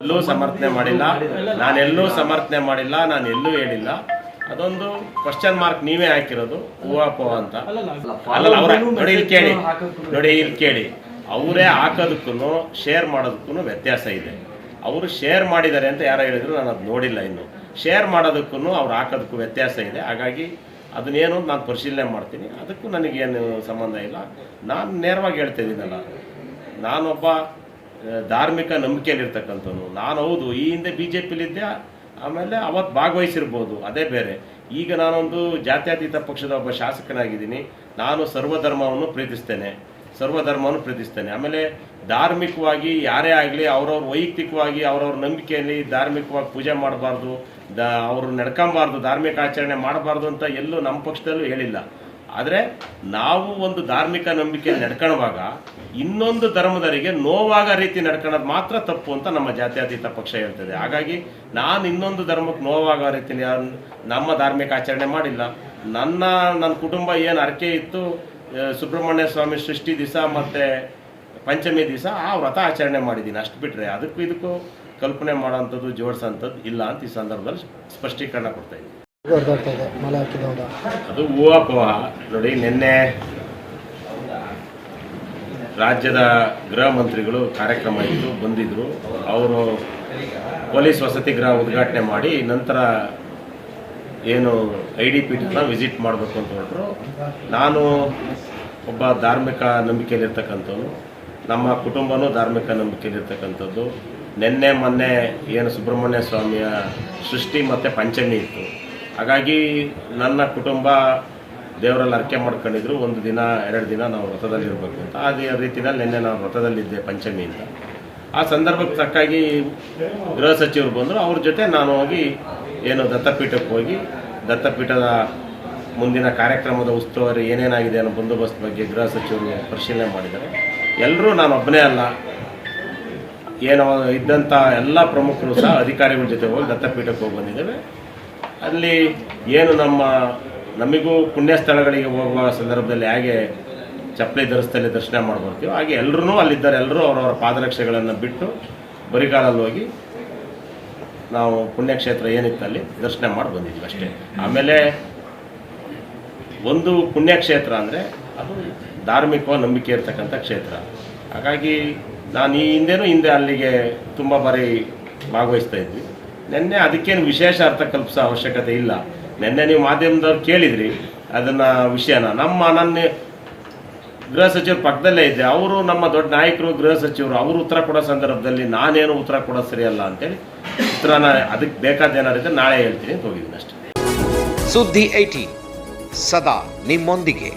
ಎಲ್ಲೂ ಸಮರ್ಥನೆ ಮಾಡಿಲ್ಲ, ನಾನೆಲ್ಲೂ ಸಮರ್ಥನೆ ಮಾಡಿಲ್ಲ, ನಾನು ಎಲ್ಲೂ ಹೇಳಿಲ್ಲ. ಅದೊಂದು ಕ್ವಶನ್ ಮಾರ್ಕ್ ನೀವೇ ಹಾಕಿರೋದು ಹೂವಾಪೋ ಅಂತ. ಅಲ್ಲ ಅವರ ನೋಡಿ ಇಲ್ಲಿ ಕೇಳಿ ಅವರೇ ಹಾಕೋದಕ್ಕೂ ಶೇರ್ ಮಾಡೋದಕ್ಕೂ ವ್ಯತ್ಯಾಸ ಇದೆ. ಅವರು ಶೇರ್ ಮಾಡಿದ್ದಾರೆ ಅಂತ ಯಾರೋ ಹೇಳಿದ್ರು, ನಾನು ಅದು ನೋಡಿಲ್ಲ. ಇನ್ನು ಶೇರ್ ಮಾಡೋದಕ್ಕೂ ಅವ್ರು ಹಾಕೋದಕ್ಕೂ ವ್ಯತ್ಯಾಸ ಇದೆ. ಹಾಗಾಗಿ ಅದನ್ನೇನು ನಾನು ಪರಿಶೀಲನೆ ಮಾಡ್ತೀನಿ, ಅದಕ್ಕೂ ನನಗೇನು ಸಂಬಂಧ ಇಲ್ಲ. ನಾನು ನೇರವಾಗಿ ಹೇಳ್ತಾ ಇದ್ದೀನಲ್ಲ, ನಾನೊಬ್ಬ ಧಾರ್ಮಿಕ ನಂಬಿಕೆಯಲ್ಲಿರ್ತಕ್ಕಂಥವ್ನು. ನಾನು ಹೌದು ಈ ಹಿಂದೆ BJPಲಿದ್ದೆ, ಆಮೇಲೆ ಅವತ್ತು ಭಾಗವಹಿಸಿರ್ಬೋದು, ಅದೇ ಬೇರೆ. ಈಗ ನಾನೊಂದು ಜಾತ್ಯತೀತ ಪಕ್ಷದ ಒಬ್ಬ ಶಾಸಕನಾಗಿದ್ದೀನಿ. ನಾನು ಸರ್ವಧರ್ಮವನ್ನು ಪ್ರೀತಿಸ್ತೇನೆ. ಆಮೇಲೆ ಧಾರ್ಮಿಕವಾಗಿ ಯಾರೇ ಆಗಲಿ ಅವ್ರವ್ರ ವೈಯಕ್ತಿಕವಾಗಿ ಅವ್ರವ್ರ ನಂಬಿಕೆಯಲ್ಲಿ ಧಾರ್ಮಿಕವಾಗಿ ಪೂಜೆ ಮಾಡಬಾರ್ದು, ಅವರು ನಡ್ಕೊಂಬಾರ್ದು, ಧಾರ್ಮಿಕ ಆಚರಣೆ ಮಾಡಬಾರ್ದು ಅಂತ ಎಲ್ಲೂ ನಮ್ಮ ಪಕ್ಷದಲ್ಲೂ ಹೇಳಿಲ್ಲ. ಆದರೆ ನಾವು ಒಂದು ಧಾರ್ಮಿಕ ನಂಬಿಕೆಯಲ್ಲಿ ನಡ್ಕೊಳ್ಳುವಾಗ ಇನ್ನೊಂದು ಧರ್ಮದವರಿಗೆ ನೋವಾಗ ರೀತಿ ನಡ್ಕೊಳ್ಳೋದು ಮಾತ್ರ ತಪ್ಪು ಅಂತ ನಮ್ಮ ಜಾತ್ಯತೀತ ಪಕ್ಷ ಹೇಳ್ತದೆ. ಹಾಗಾಗಿ ನಾನು ಇನ್ನೊಂದು ಧರ್ಮಕ್ಕೆ ನೋವಾಗೋ ರೀತಿಯಲ್ಲಿ ನಮ್ಮ ಧಾರ್ಮಿಕ ಆಚರಣೆ ಮಾಡಿಲ್ಲ. ನನ್ನ ಕುಟುಂಬ ಏನು ಅರ್ಕೆ ಇತ್ತು, ಸುಬ್ರಹ್ಮಣ್ಯ ಸ್ವಾಮಿ ಸೃಷ್ಟಿ ದಿವಸ ಮತ್ತು ಪಂಚಮಿ ದಿವಸ ಆ ವ್ರತ ಆಚರಣೆ ಮಾಡಿದ್ದೀನಿ. ಅಷ್ಟು ಬಿಟ್ಟರೆ ಅದಕ್ಕೂ ಇದಕ್ಕೂ ಕಲ್ಪನೆ ಮಾಡೋವಂಥದ್ದು ಜೋಡಿಸೋಂಥದ್ದು ಇಲ್ಲ ಅಂತ ಈ ಸಂದರ್ಭದಲ್ಲಿ ಸ್ಪಷ್ಟೀಕರಣ ಕೊಡ್ತಾ ಇದ್ದೀನಿ. ಅದು ಊಹಾಪೋಹ. ನೋಡಿ, ನಿನ್ನೆ ರಾಜ್ಯದ ಗೃಹ ಮಂತ್ರಿಗಳು ಕಾರ್ಯಕ್ರಮ ಇತ್ತು, ಬಂದಿದ್ದರು. ಅವರು ಪೊಲೀಸ್ ವಸತಿ ಗೃಹ ಉದ್ಘಾಟನೆ ಮಾಡಿ ನಂತರ ಏನು IDPನ ವಿಸಿಟ್ ಮಾಡಬೇಕು ಅಂತ ಹೊರಟರು. ನಾನು ಒಬ್ಬ ಧಾರ್ಮಿಕ ನಂಬಿಕೆಯಲ್ಲಿರ್ತಕ್ಕಂಥವ್ನು, ನಮ್ಮ ಕುಟುಂಬನೂ ಧಾರ್ಮಿಕ ನಂಬಿಕೆಯಲ್ಲಿರ್ತಕ್ಕಂಥದ್ದು. ನಿನ್ನೆ ಮೊನ್ನೆ ಏನು ಸುಬ್ರಹ್ಮಣ್ಯ ಸ್ವಾಮಿಯ ಸೃಷ್ಟಿ ಮತ್ತು ಪಂಚಮಿ ಇತ್ತು. ಹಾಗಾಗಿ ನನ್ನ ಕುಟುಂಬ ದೇವರಲ್ಲಿ ಅರ್ಕೆ ಮಾಡ್ಕೊಂಡಿದ್ರು, 1 ದಿನ 2 ದಿನ ನಾವು ವ್ರತದಲ್ಲಿರಬೇಕು ಅಂತ. ಅದೇ ರೀತಿಯಲ್ಲಿ ನಿನ್ನೆ ನಾವು ವ್ರತದಲ್ಲಿದ್ದೆ ಪಂಚಮಿಯಿಂದ. ಆ ಸಂದರ್ಭಕ್ಕೆ ತಕ್ಕಾಗಿ ಗೃಹ ಸಚಿವರು ಬಂದರು. ಅವ್ರ ಜೊತೆ ನಾನು ಹೋಗಿ ಏನು ದತ್ತಪೀಠಕ್ಕೆ ಹೋಗಿ ದತ್ತಪೀಠದ ಮುಂದಿನ ಕಾರ್ಯಕ್ರಮದ ಉಸ್ತುವಾರಿ ಏನೇನಾಗಿದೆ ಅನ್ನೋ ಬಂದೋಬಸ್ತ್ ಬಗ್ಗೆ ಗೃಹ ಸಚಿವರು ಪರಿಶೀಲನೆ ಮಾಡಿದ್ದಾರೆ. ಎಲ್ಲರೂ, ನಾನು ಒಬ್ಬನೇ ಅಲ್ಲ, ಏನೋ ಇದ್ದಂಥ ಎಲ್ಲ ಪ್ರಮುಖರು ಸಹ ಅಧಿಕಾರಿಗಳ ಜೊತೆ ಹೋಗಿ ದತ್ತಪೀಠಕ್ಕೆ ಹೋಗಿ ಬಂದಿದ್ದೇವೆ. ಅಲ್ಲಿ ಏನು ನಮಗೂ ಪುಣ್ಯ ಸ್ಥಳಗಳಿಗೆ ಹೋಗುವ ಸಂದರ್ಭದಲ್ಲಿ ಹೇಗೆ ಚಪ್ಪಲಿ ಧರಿಸ್ತಲ್ಲಿ ದರ್ಶನ ಮಾಡ್ಬರ್ತೀವೋ ಹಾಗೆ ಎಲ್ಲರೂ ಅಲ್ಲಿದ್ದಾರೆ. ಎಲ್ಲರೂ ಅವರವರ ಪಾದರಕ್ಷೆಗಳನ್ನು ಬಿಟ್ಟು ಬರಿಗಾಲಲ್ಲಿ ಹೋಗಿ ನಾವು ಪುಣ್ಯಕ್ಷೇತ್ರ ಏನಿತ್ತಲ್ಲಿ ದರ್ಶನ ಮಾಡಿ ಬಂದಿದ್ದೀವಿ ಅಷ್ಟೇ. ಆಮೇಲೆ ಒಂದು ಪುಣ್ಯಕ್ಷೇತ್ರ ಅಂದರೆ ಅದು ಧಾರ್ಮಿಕ ನಂಬಿಕೆ ಇರ್ತಕ್ಕಂಥ ಕ್ಷೇತ್ರ. ಹಾಗಾಗಿ ನಾನು ಈ ಹಿಂದೆ ಅಲ್ಲಿಗೆ ತುಂಬ ಬಾರಿ ಭಾಗವಹಿಸ್ತಾ ಇದ್ವಿ. ನಿನ್ನೆ ಅದಕ್ಕೇನು ವಿಶೇಷ ಅರ್ಥ ಕಲ್ಪಿಸೋ ಅವಶ್ಯಕತೆ ಇಲ್ಲ. ನಿನ್ನೆ ನೀವು ಮಾಧ್ಯಮದವ್ರು ಕೇಳಿದ್ರಿ ಅದನ್ನು ವಿಷಯನ. ನನ್ನ ಗೃಹ ಸಚಿವರು ಪಕ್ಕದಲ್ಲೇ ಇದ್ದೆ. ಅವರು ನಮ್ಮ ದೊಡ್ಡ ನಾಯಕರು ಗೃಹ ಸಚಿವರು, ಅವರು ಉತ್ತರ ಕೊಡೋ ಸಂದರ್ಭದಲ್ಲಿ ನಾನೇನು ಉತ್ತರ ಕೊಡೋದು ಸರಿಯಲ್ಲ ಅಂತೇಳಿ ಉತ್ತರನ ಅದಕ್ಕೆ ಬೇಕಾದೇನಾರಿದ್ರೆ ನಾಳೆ ಹೇಳ್ತೀನಿ ಅಂತ ಹೋಗಿದ್ದೀನಿ ಅಷ್ಟೇ. ಸುದ್ದಿ 18 ಸದಾ ನಿಮ್ಮೊಂದಿಗೆ.